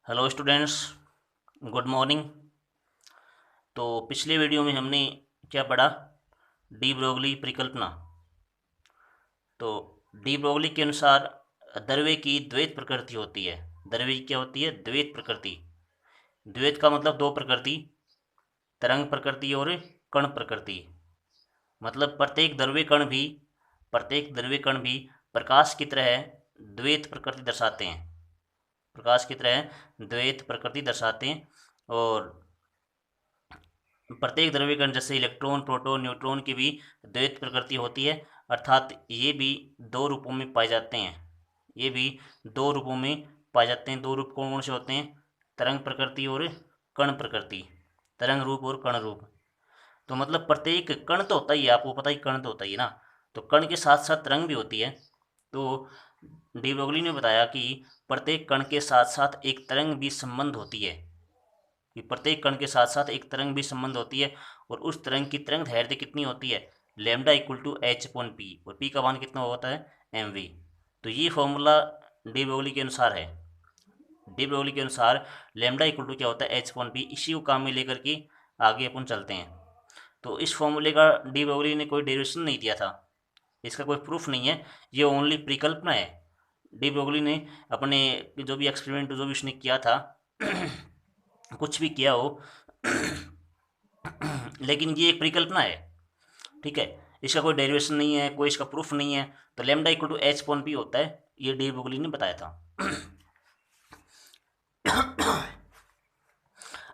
Hello students, good morning. तो पिछले video में हमने क्या पढ़ा? डी ब्रोगली परिकल्पना। तो डी ब्रोगली के अनुसार द्रव्य की द्वैत प्रकृति होती है। द्रव्य की क्या होती है? द्वैत प्रकृति। द्वैत का मतलब दो प्रकृति, तरंग प्रकृति और कण प्रकृति। मतलब प्रत्येक द्रव्य कण भी प्रकाश की तरह द्वैत प्रकृति दर्शाते हैं। प्रकाश की तरह द्वैत प्रकृति दर्शाते हैं। और प्रत्येक द्रव्य कण जैसे इलेक्ट्रॉन, प्रोटॉन, न्यूट्रॉन की भी द्वैत प्रकृति होती है। अर्थात ये भी दो रूपों में पाए जाते हैं। ये भी दो रूपों में पाए जाते हैं। दो रूप कौन कौन से होते हैं? तरंग प्रकृति और कण प्रकृति। तरंग रूप और कण रूप। तो मतलब प्रत्येक कण तो होता ही है, आपको पता ही कण तो होता ही है ना। तो कण के साथ साथ तरंग भी होती है। तो डी ब्रोगली ने बताया कि प्रत्येक कण के साथ साथ एक तरंग भी संबंध होती है। कि प्रत्येक कण के साथ साथ एक तरंग भी संबंध होती है। और उस तरंग की तरंग दैर्ध्य कितनी होती है? Lambda equal to H upon P. और पी का मान कितना होता है? M V. तो ये फॉर्मूला डी ब्रोगली के अनुसार है। डी ब्रोगली के अनुसार लेमडा इक्वल टू क्या होता है? H upon P. इसी को काम में लेकर के आगे अपन चलते हैं। तो इस फॉर्मूले का डी ब्रोगली ने कोई डेरिवेशन नहीं दिया था, इसका कोई प्रूफ नहीं है, ये ओनली परिकल्पना है। डी ब्रोगली ने अपने जो भी एक्सपेरिमेंट जो भी उसने किया था कुछ भी किया हो लेकिन ये एक परिकल्पना है, ठीक है। इसका कोई डेरिवेशन नहीं है, कोई इसका प्रूफ नहीं है। तो lambda equal to H upon P होता है, ये डी ब्रोगली ने बताया था।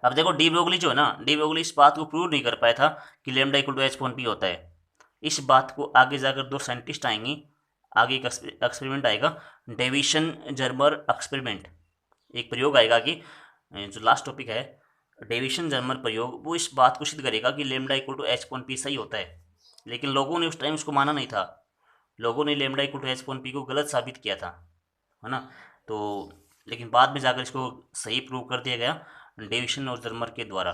अब देखो डी ब्रोगली जो है ना, डी ब्रोगली इस बात को प्रूव नहीं कर पाया था कि lambda equal to H upon P होता है। इस बात को आगे जाकर दो साइंटिस्ट आएंगे, आगे एक एक्सपेरिमेंट आएगा, डेविसन जर्मर एक्सपेरिमेंट। एक प्रयोग आएगा कि जो लास्ट टॉपिक है डेविसन जर्मर प्रयोग, वो इस बात को सिद्ध करेगा कि lambda equal to H upon P सही होता है। लेकिन लोगों ने उस टाइम उसको माना नहीं था। लोगों ने lambda equal to H upon P को गलत साबित किया था, है ना। तो लेकिन बाद में जाकर इसको सही प्रूव कर दिया गया डेविसन और जर्मर के द्वारा।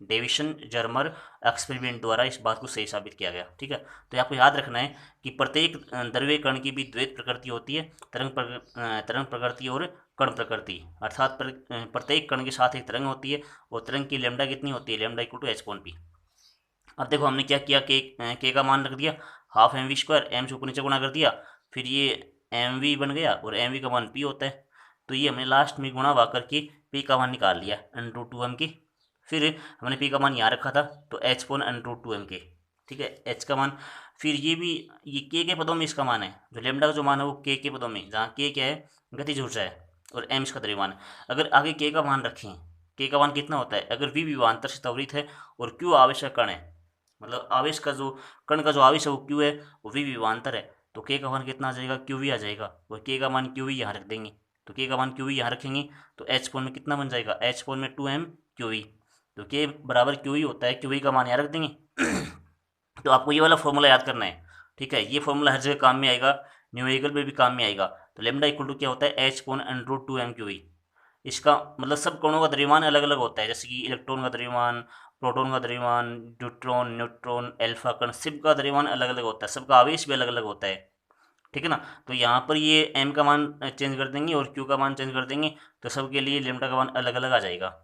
डेविसन जर्मर एक्सपेरिमेंट द्वारा इस बात को सही साबित किया गया, ठीक है। तो आपको याद रखना है कि प्रत्येक द्रव्य कण की भी द्वैत प्रकृति होती है, तरंग प्रकृति और कण प्रकृति। अर्थात प्रत्येक कण के साथ एक तरंग होती है और तरंग की लेमडा कितनी होती है? Lambda equal to H upon P. अब देखो हमने क्या किया, के का मान रख दिया half M V square, M से ऊपर नीचे गुणा कर दिया, फिर ये एम वी बन गया और एम वी का मान पी होता है। तो ये हमने लास्ट में गुणा वा करके पी का मान निकाल लिया अंडर टू एम के। फिर हमने पी का मान यहाँ रखा था तो H upon under to M के, ठीक है, एच का मान। फिर ये भी ये के पदों में इसका मान है, जो लेमडा का जो मान है वो के पदों में, जहाँ के क्या है? गतिज ऊर्जा है और एम इसका द्रव्यमान है। अगर आगे के का मान रखें, के का मान कितना होता है? अगर वी विभवांतर से त्वरित है और क्यू आवेश का कण है, मतलब आवेश का जो कण का जो आवेश है वो क्यू है, वो वी विभवांतर है, तो के का मान कितना आ जाएगा? क्यू वी आ जाएगा। और के का मान क्यू वी यहाँ रख देंगे, तो के का मान क्यू वी यहाँ रखेंगे तो एच पोन में कितना बन जाएगा? एच पोन में टू एम क्यू वी। तो के बराबर क्यू ही होता है, क्यू ही का मान यहाँ रख देंगे। तो आपको ये वाला फॉर्मूला याद करना है, ठीक है। ये फॉर्मूला हर जगह काम में आएगा, न्यूमेरिकल में भी काम में आएगा। तो लेमडा इक्वल टू क्या होता है? H upon under root two M Q ही। इसका मतलब सब कणों का द्रव्यमान अलग अलग होता है, जैसे कि इलेक्ट्रॉन का द्रव्यमान, प्रोटॉन का द्रव्यमान, न्यूट्रॉन, न्यूट्रॉन, अल्फा कण, सब का द्रव्यमान अलग अलग होता है, सबका आवेश भी अलग अलग होता है, ठीक है ना। तो यहाँ पर ये एम का मान चेंज कर देंगे और क्यू का मान चेंज कर देंगे, तो सबके लिए लेमडा का मान अलग अलग आ जाएगा,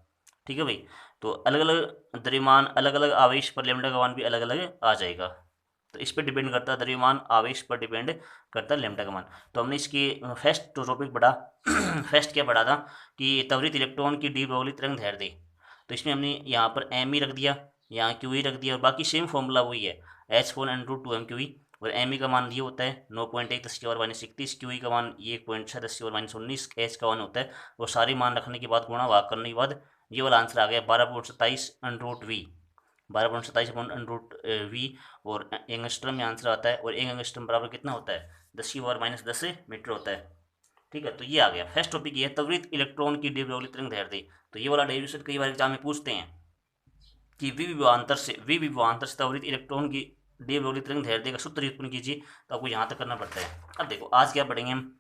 ठीक है भाई। तो अलग अलग द्रव्यमान, अलग अलग आवेश पर लेमडा का मान भी अलग अलग आ जाएगा। तो इस पर डिपेंड करता है, द्रव्यमान आवेश पर डिपेंड करता है लेमडा का मान। तो हमने इसकी फर्स्ट टॉपिक पढ़ा फर्स्ट क्या पढ़ा था कि त्वरित इलेक्ट्रॉन की डी ब्रोगली तरंग दैर्ध्य। तो इसमें हमने यहाँ पर एम ही रख दिया, यहाँ क्यू ही रख दिया, और बाकी सेम फॉर्मूला वही है, एच फोन एन रूट टू एम क्यू ही। और एम ई का मान ये होता है 9.1 × 10⁻31, क्यू ई का मान ये 1.6 × 10⁻19, एच का मान होता है। वो सारे मान रखने के बाद गुणा भाग करने के बाद ये वाला आंसर आ गया 12.27 under root V, 12.27 upon under root V. और एंगस्ट्रम में आंसर आता है, और एक एंगस्ट्रम बराबर कितना होता है? 10⁻−10 मीटर होता है, ठीक है। तो ये आ गया फर्स्ट टॉपिक, ये त्वरित इलेक्ट्रॉन की डी ब्रोगली तरंग दैर्ध्य। तो ये वाला डेरिवेशन कई बार एग्जाम में पूछते हैं कि वी विभवांतर से त्वरित इलेक्ट्रॉन की डी ब्रोगली तरंग दैर्ध्य का सूत्र उत्पन्न कीजिए। तो आपको यहाँ तक करना पड़ता है। अब देखो आज क्या पढ़ेंगे हम।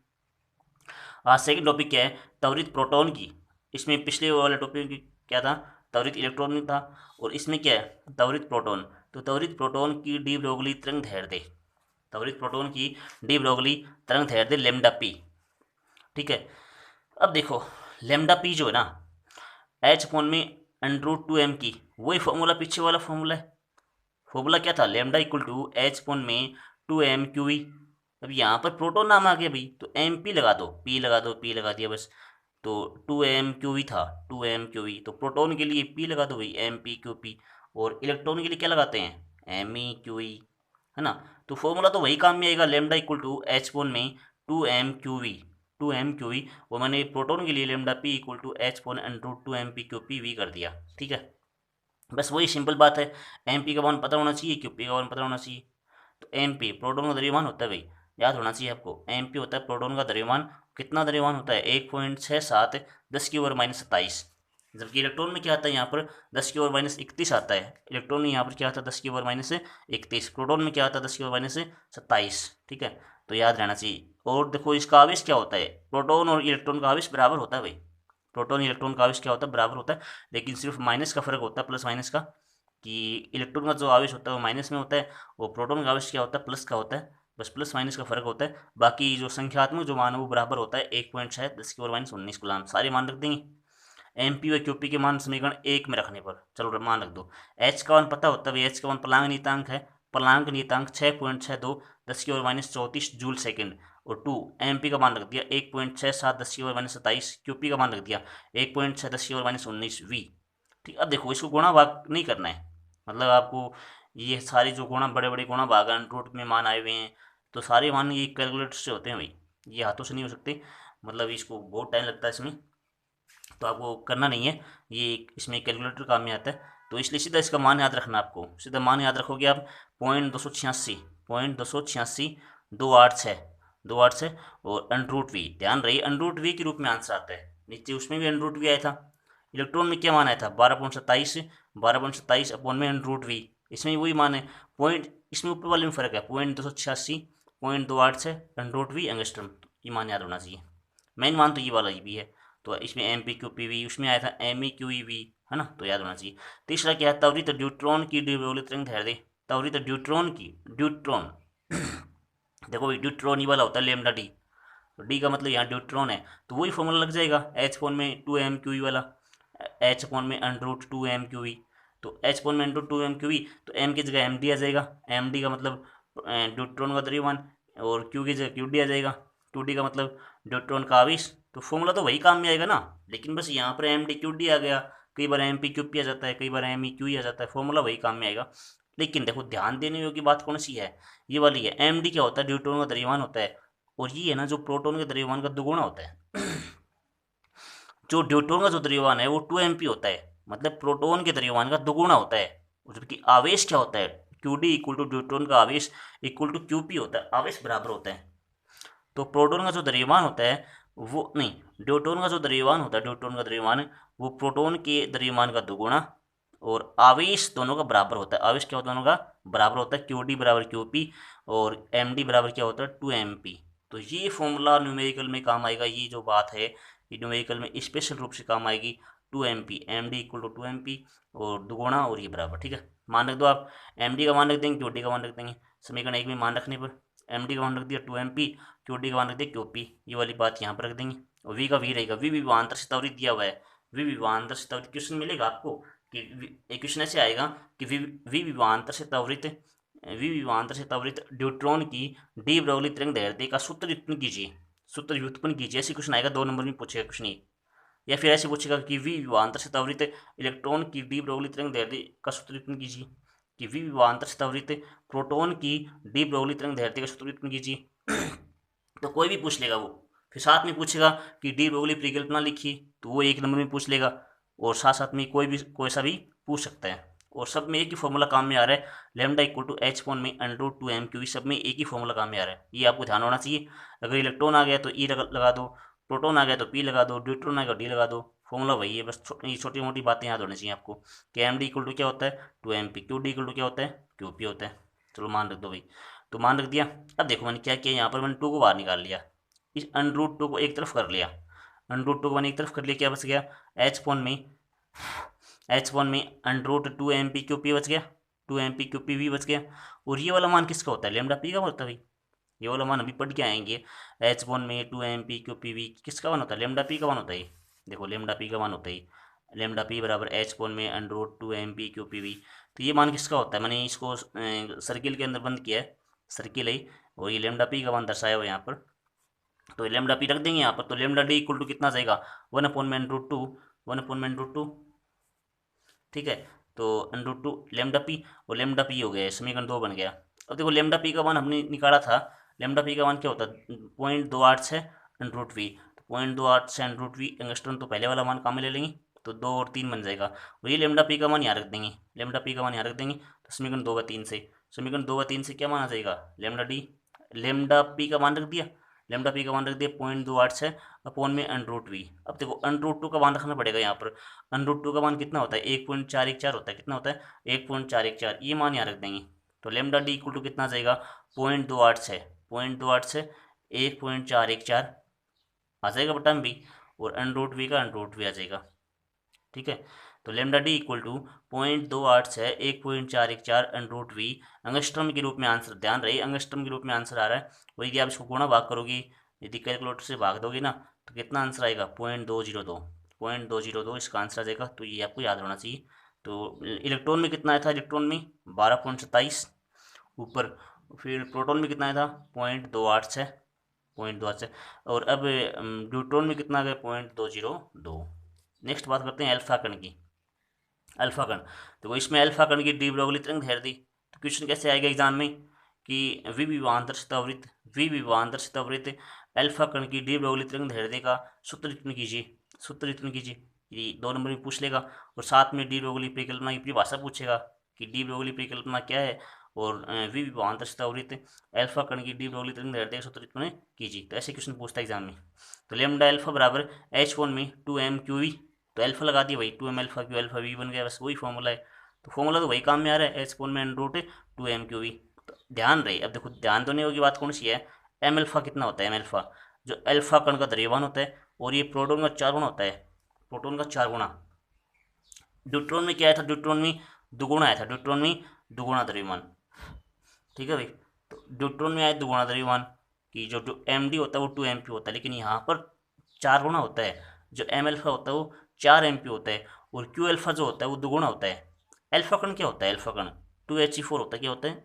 आज सेकंड टॉपिक क्या है? त्वरित प्रोटॉन की। इसमें पिछले वाले टॉपिक क्या था? त्वरित इलेक्ट्रॉन था, और इसमें क्या है? त्वरित प्रोटॉन। तो त्वरित प्रोटॉन की डी ब्रोगली तरंग दैर्ध्य, त्वरित प्रोटॉन की डी ब्रोगली तरंग दैर्ध्य लेमडा पी, ठीक है। अब देखो लेमडा पी जो है ना एच अपॉन में √2m की, वही फॉर्मूला पीछे वाला फॉर्मूला है। फॉर्मूला क्या था, lambda equal to H upon में 2m QE। अब यहाँ पर प्रोटोन नाम आ गया भाई, तो एम पी लगा दो, पी लगा दो, पी लगा दिया बस। तो 2m QE था, 2m QE, तो प्रोटोन के लिए पी लगा दो भाई, MP QP। और इलेक्ट्रॉन के लिए क्या लगाते हैं, MeQE, है ना। तो फॉर्मूला तो वही काम में आएगा, लेमडा इक्वल टू एच पोन में 2m QE, 2m QE। वो मैंने प्रोटोन के लिए lambda P equal to H upon √2m_p_QPV कर दिया, ठीक है। बस वही सिंपल बात है, एम पी का मान पता होना चाहिए, QP का मान पता होना चाहिए। तो एम पी प्रोटोन का द्रव्यमान होता है भाई, याद होना चाहिए आपको, एम पी होता है प्रोटोन का द्रव्यमान। कितना द्रव्यमान होता है, 1.67 10⁻27। जबकि इलेक्ट्रॉन में क्या आता है यहाँ पर 10⁻31 आता है। इलेक्ट्रॉन में यहाँ पर क्या आता है 10⁻31, प्रोटोन में क्या आता है 10⁻27, ठीक है। तो याद रहना चाहिए। और देखो इसका आवेश क्या होता है, प्रोटोन और इलेक्ट्रॉन का आवेश बराबर होता है भाई। प्रोटोन इलेक्ट्रॉन का आवेश क्या होता है, बराबर होता है। लेकिन सिर्फ माइनस का फर्क होता है, प्लस माइनस का, कि इलेक्ट्रॉन का जो आवेश होता है वो माइनस में होता है, वो प्रोटोन का आवेश क्या होता है, प्लस का होता है। बस प्लस माइनस का फर्क होता है। बाकी जो संख्यात्मक जो मान है वो बराबर होता है, 1.6 10⁻19 गुलाम, सारे मान रख देंगे। एम पी व QP के मान समीकरण 1 में रखने पर, चलो मान रख दो। एच का मान पता होता है, एच का मान प्लांक नियतांक है, प्लांक नियतांक 6.62 10⁻34 जूल सेकेंड। और 2 MP का मान रख दिया 1.67 10⁻27, QP का मान रख दिया 1.6 10⁻19V। ठीक, अब देखो इसको गुणा भाग नहीं करना है, मतलब आपको ये सारे जो गुणा बड़े बड़े गुणा भाग रूट में मान आए हुए हैं, तो सारे मान ये कैलकुलेटर से होते हैं भाई, ये हाथों से नहीं हो सकते, मतलब इसको बहुत टाइम लगता है इसमें, तो आपको करना नहीं है, ये इसमें कैलकुलेटर काम में आता है। तो इसलिए सीधा इसका मान याद रखना, आपको सीधा मान याद रखोगे आप, 0.286, 286, 286। और √V, ध्यान रही √V के रूप में आंसर आता है, नीचे उसमें भी √V आया था। इलेक्ट्रॉन में क्या मान आया था 12.27, 12.27 अपॉन में √V, इसमें वही मान है। पॉइंट इसमें ऊपर वाले में फ़र्क है, 0.286, 0.286 √V एंगस्ट्रम, ये मान याद होना चाहिए। मेन मान तो ये वाला ही भी है। तो इसमें MP QPV, उसमें आया था MEQEV, है ना, तो याद होना चाहिए। तीसरा क्या है, त्वरित ड्यूट्रॉन की डी ब्रोगली तरंग धैर्य, त्वरित ड्यूट्रॉन की, ड्यूट्रॉन देखो भाई ड्यूट्रॉन ही वाला होता है लेमडा डी, तो डी का मतलब यहाँ ड्यूट्रॉन है, तो वही फॉर्मूला लग जाएगा एच फोन में 2m QE वाला, एच फोन में √2m QE। तो एच फोन में √2m QE, तो एम की जगह एम डी आ जाएगा, एम डी का मतलब ड्यूट्रॉन का द्रव्यमान, और क्यू की जगह QD आ जाएगा, 2D का मतलब ड्यूट्रॉन का आवेश। तो फॉर्मूला तो वही काम में आएगा ना, लेकिन बस यहाँ पर MD QD आ गया, कई बार MP QP आ जाता है, कई बार MEQE आ जाता है, फॉर्मूला वही काम में आएगा। लेकिन देखो ध्यान देने योग्य बात कौन सी है, ये वाली है। MD क्या होता है, ड्यूट्रॉन का द्रव्यमान होता है, और ये है ना जो प्रोटॉन के द्रव्यमान का दुगुना होता है। जो ड्यूट्रॉन का जो द्रव्यमान है वो 2 MP होता है, मतलब प्रोटॉन के द्रव्यमान का दुगुना होता है। जबकि आवेश क्या होता है, QD इक्वल टू ड्यूट्रॉन का आवेश इक्वल टू QP होता है, आवेश बराबर होता है। तो प्रोटॉन का जो द्रव्यमान होता है वो नहीं, ड्यूट्रॉन का जो द्रव्यमान होता है, ड्यूट्रॉन का द्रव्यमान वो प्रोटॉन के द्रव्यमान का दुगुना, और आवेश दोनों का बराबर होता है। आवेश क्या होता है, दोनों का बराबर होता है, QD बराबर QP, और MD बराबर क्या होता है 2 MP। तो ये फॉर्मूला न्यूमेरिकल में काम आएगा, ये जो बात है ये न्यूमेरिकल में स्पेशल रूप से काम आएगी। 2 MP, MD equal to 2 MP, और दुगुना और ये बराबर, ठीक है। मान रख दो आप, MD का मान रख देंगे, QD का मान रख देंगे, समीकरण 1 में मान रखने पर MD का मान रख दिया 2 MP, QD का मान रख दिया QP, ये वाली बात यहाँ पर रख देंगे। और V का V रहेगा, V विभवांतर से त्वरित दिया हुआ है, V विभवांतर से त्वरित क्वेश्चन मिलेगा आपको, कि एक क्वेश्चन ऐसे आएगा कि V विभवांतर से त्वरित, V विभवांतर से त्वरित ड्यूट्रॉन की डी ब्रोगली तरंग दैर्ध्य का सूत्र व्युत्पन्न कीजिए, सूत्र व्युत्पन्न कीजिए, ऐसे क्वेश्चन आएगा 2 नंबर में पूछेगा क्वेश्चन ये। या फिर ऐसे पूछेगा कि V विभवांतर से त्वरित इलेक्ट्रॉन की डी ब्रोगली तरंग दैर्ध्य का सूत्र व्युत्पन्न कीजिए, कि V विभवांतर से त्वरित प्रोटॉन की डी ब्रोगली तरंग दैर्ध्य का सूत्र व्युत्पन्न कीजिए। तो कोई भी पूछ लेगा वो, फिर साथ में पूछेगा कि डी ब्रोगली परिकल्पना लिखिए, तो वो 1 नंबर में पूछ लेगा। और साथ साथ में कोई सा भी पूछ सकता है, और सब में एक ही फॉर्मूला काम में आ रहा है, lambda equal to H upon में √2m QE, सब में एक ही फॉर्मूला काम में आ रहा है, ये आपको ध्यान होना चाहिए। अगर इलेक्ट्रॉन आ गया तो E लगा दो, प्रोटॉन आ गया तो P लगा दो, ड्यूट्रॉन आ गया D लगा दो, फॉर्मूला वही है, बस ये छोटी मोटी बातें याद होनी चाहिए आपको, कि MD इक्वल टू क्या होता है 2 MP, QD इक्वल टू क्या होता है QP होता है। चलो मान रख दो भाई, तो मान रख दिया। अब देखो मैंने क्या किया, यहाँ पर मैंने 2 को बाहर निकाल लिया, इस √2 को एक तरफ कर लिया, √2 को मैंने एक तरफ कर लिया, क्या बच गया एच वन में √2 MP QP बच गया, 2 MP QPV बच गया। और ये वाला मान किसका होता है, लेमडा पी का होता है भाई, ये वाला मान अभी पढ़ के आएंगे। एच वन में 2 MP QPV किसका मान होता है, लेमडा पी का मान होता है। देखो लेमडा पी का मान होता है लेमडा पी बराबर एच पॉन में √2 MP/Q/PV। तो ये मान किसका होता है, मैंने इसको सर्किल के अंदर बंद किया है, सर्किल है और ये लेमडा पी का मान दर्शाया हुआ है यहाँ पर। तो लेमडा पी रख देंगे यहाँ पर। तो लेमडा डी इक्वल टू कितना जाएगा, 1/√2, 1/√2। ठीक है, तो √2 लेमडा पी और लेमडा पी हो गया, समीकरण 2 बन गया। अब देखो लेमडा पी का मान हमने निकाला था, लेमडा पी का मान क्या होता है 0.286 √V। 0.286 √V एंगस्ट्रॉन, तो पहले वाला मान काम में ले लेंगे तो 2 और 3 बन जाएगा। और ये लेमडा पी का मान यहाँ रख देंगे, लेमडा पी का मान यहाँ रख देंगे। तो समीकरण 2/3 से, समीकरण 2/3 से क्या माना जाएगा, लेमडा डी, लेमडा पी का मान रख दिया, लेमडा पी का मान रख दिया 0.286 अपॉन में √V। अब देखो √2 का मान रखना पड़ेगा यहाँ पर। √2 का मान कितना होता है 1.414 होता है, कितना होता है 1.414, ये मान यहाँ रख देंगे। तो लेमडा डी इक्वल टू कितना आ जाएगा 0.286, 0.286 1.414 आ जाएगा बटा में भी, और √V का √V आ जाएगा। ठीक है, तो lambda D equal to 0.286 1.414 √V angstrom के रूप में आंसर, ध्यान रहे अंगस्ट्रम के रूप में आंसर आ रहा है। वही यदि आप इसको गुणा भाग करोगी, यदि कैलकुलेटर से भाग दोगे ना, तो कितना आंसर आएगा 0.202, 0.202 इसका आंसर आ जाएगा। तो ये आपको याद होना चाहिए। तो इलेक्ट्रॉन में कितना आया था, इलेक्ट्रॉन में 12.27 ऊपर, फिर प्रोटॉन में कितना आया था 0.286, 0.286, और अब न्यूट्रॉन में कितना आ गया 0.202। नेक्स्ट बात करते हैं अल्फा कण की। अल्फा कण, तो इसमें अल्फा कण की डी ब्रोगली तरंग धैर्य दी। तो क्वेश्चन कैसे आएगा एग्जाम में कि विविवांतरशितावृत्त, विविवांतरशितावृत्त अल्फा कण की डी ब्रोगली तरंग धैर्य का सूत्र रिटर्न कीजिए, सूत्र रिटर्न कीजिए। ये 2 नंबर में पूछ लेगा, और साथ में डी ब्रोगली परिकल्पना की परिभाषा पूछेगा कि डी ब्रोगली परिकल्पना क्या है, और विविवांतरशितावृत्त अल्फा कण की डी ब्रोगली तरंग धैर्य का सूत्र रिटर्न कीजिए। तो ऐसे क्वेश्चन पूछता है एग्जाम में। तो लेमडा अल्फा बराबर H1 में 2m/QV, तो अल्फा लगा दिया, वही 2m alpha Q alpha V बन गया, बस वही फॉर्मूला है। तो फॉर्मूला तो वही काम में आ रहा है, एच पोन में √2m/QV। तो ध्यान रही, अब देखो ध्यान देने की बात कौन सी है, एम अल्फा कितना होता है, एम अल्फा जो अल्फा कण का द्रव्यमान होता है, और ये प्रोटॉन का 4 गुना होता है, प्रोटॉन का 4 गुना। न्यूट्रॉन में क्या आया था, न्यूट्रॉन में दुगुना आया था, न्यूट्रॉन में दुगुना द्रव्यमान। ठीक है भाई, तो न्यूट्रॉन में आया दुगुना द्रव्यमान कि जो एम डी होता है वो 2 MP होता है, लेकिन यहाँ पर 4 गुना होता है। जो एम अल्फा होता है वो 4 MP होता है, और क्यू अल्फा जो होता है वो दुगुना होता है। अल्फा कण क्या होता है, अल्फा कण 2He4 होता है। क्या होता है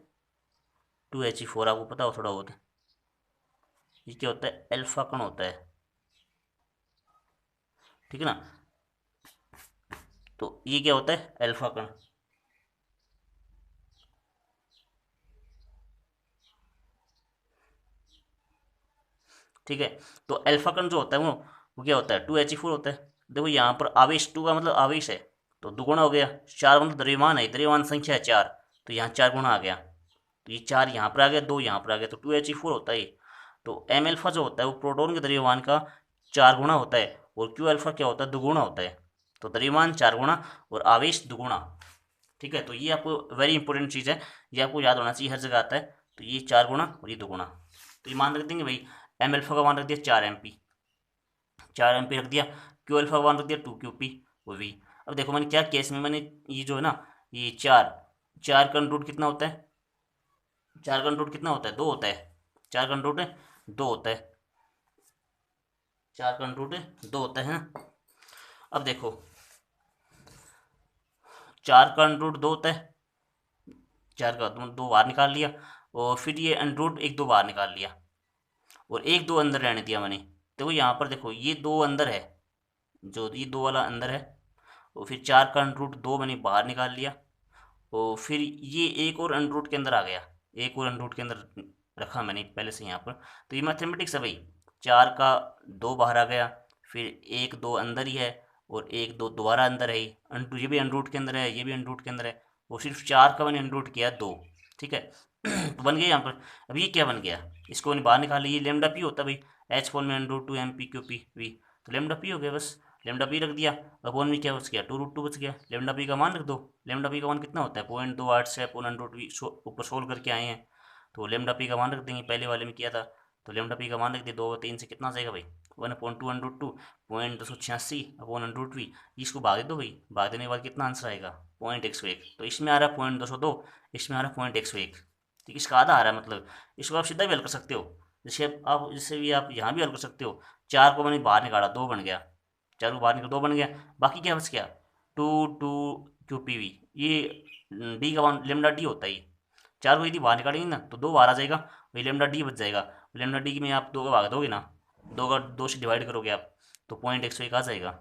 2He4, आपको पता हो थोड़ा बहुत, ये क्या होता है अल्फा कण होता है, ठीक है ना। तो ये क्या होता है अल्फा कण। ठीक है, तो अल्फा कण जो होता है वो क्या होता है 2He4 होता है। देखो यहाँ पर आवेश 2 का मतलब आवेश है, तो दुगुना हो गया, 4 मतलब द्रव्यमान है, द्रव्यमान संख्या है 4, तो यहाँ 4 गुना आ गया। तो ये 4 यहाँ पर आ गया, 2 यहाँ पर आ गया, तो 2He4 होता है। तो एम अल्फा जो होता है वो प्रोटॉन के द्रव्यमान का 4 गुना होता है, और क्यू अल्फा क्या होता है दुगुना होता है। तो द्रव्यमान 4 गुना और आवेश दुगुना। ठीक है, तो ये आपको वेरी इंपॉर्टेंट चीज़ है, ये आपको याद होना चाहिए, हर जगह आता है। तो ये 4 गुना और ये दुगुना, तो ये मान रख देंगे भाई। एम अल्फा का मान रख दिया 4 MP, 4 MP रख दिया। क्यू अल्फा का मान रख दिया 2QP और V। अब देखो मैंने क्या केस में, मैंने ये जो है ना, ये 4 का रूट कितना होता है, 4 का रूट कितना होता है 2 होता है, 4 का रूट 2 होता है, 4 का रूट 2 होता है ना। अब देखो 4 का रूट 2 होता है, 4 का 2 बाहर निकाल लिया, और फिर ये अंडरूट 1 2 बाहर निकाल लिया, और 1 2 अंदर रहने दिया मैंने। देखो यहाँ पर देखो ये 2 अंदर है, जो ये 2 वाला अंदर है, और फिर 4 का अंडरूट 2 मैंने बाहर निकाल लिया, और फिर ये एक और अंडरूट के अंदर आ गया, एक और अंडरूट के अंदर रखा मैंने पहले से यहाँ पर। तो ये मैथमेटिक्स है भाई, 4 का 2 बाहर आ गया, फिर 1 2 अंदर ही है, और 1 2 दोबारा अंदर है ही, ये भी अंडरूट के अंदर है, ये भी अंडरूट के अंदर है, और सिर्फ 4 का मैंने अंडरूट किया 2। ठीक है तो बन गया यहाँ पर। अब ये क्या बन गया, इसको मैंने बाहर निकाल लिया, ये लेमडा पी होता है भाई, H4 में √2 MP/Q/P तो लेमडा पी हो गया, बस लेमडा पी रख दिया। अपॉन में क्या बच गया 2√2 बच गया। लेमडा पी का मान रख दो, लेमडा पी का मान कितना होता है 0.28 से अपॉन √2 ऊपर सोल्व करके आए हैं, तो लेमडा पी का मान रख देंगे, पहले वाले में किया था। तो लेमडा पी का मान रख दिया, 2 और 3 से कितना आ जाएगा भाई 1/2 0.286 अपॉन √2। इसको भाग दे दो भाई, भाग देने के बाद कितना आंसर आएगा 0.101। तो इसमें आ रहा है 0.202, इसमें आ रहा है 0.101। ठीक, इसका आधा आ रहा है, मतलब इसको आप सीधा भी हल कर सकते हो, जैसे आप जैसे भी आप यहाँ भी हल कर सकते हो। 4 को मैंने बाहर निकाला 2 बन गया, चार को बाहर निकल 2 बन गया, बाकी क्या बच गया 2 2 QPV, ये डी का मान लेमडा डी होता है। चार को यदि बाहर निकालेंगे ना तो 2 बाहर आ जाएगा, वही लेमडा डी बच जाएगा। लेमडा डी में आप 2 का भाग दोगे ना, 2 से डिवाइड करोगे आप तो 0.101 आ जाएगा।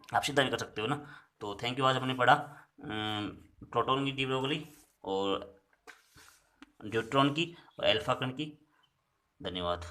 आप सीधा भी कर सकते हो ना। तो थैंक यू, आज हमने पढ़ा प्रोटॉन की डी ब्रोगली और न्यूट्रॉन की और अल्फा कण की। धन्यवाद।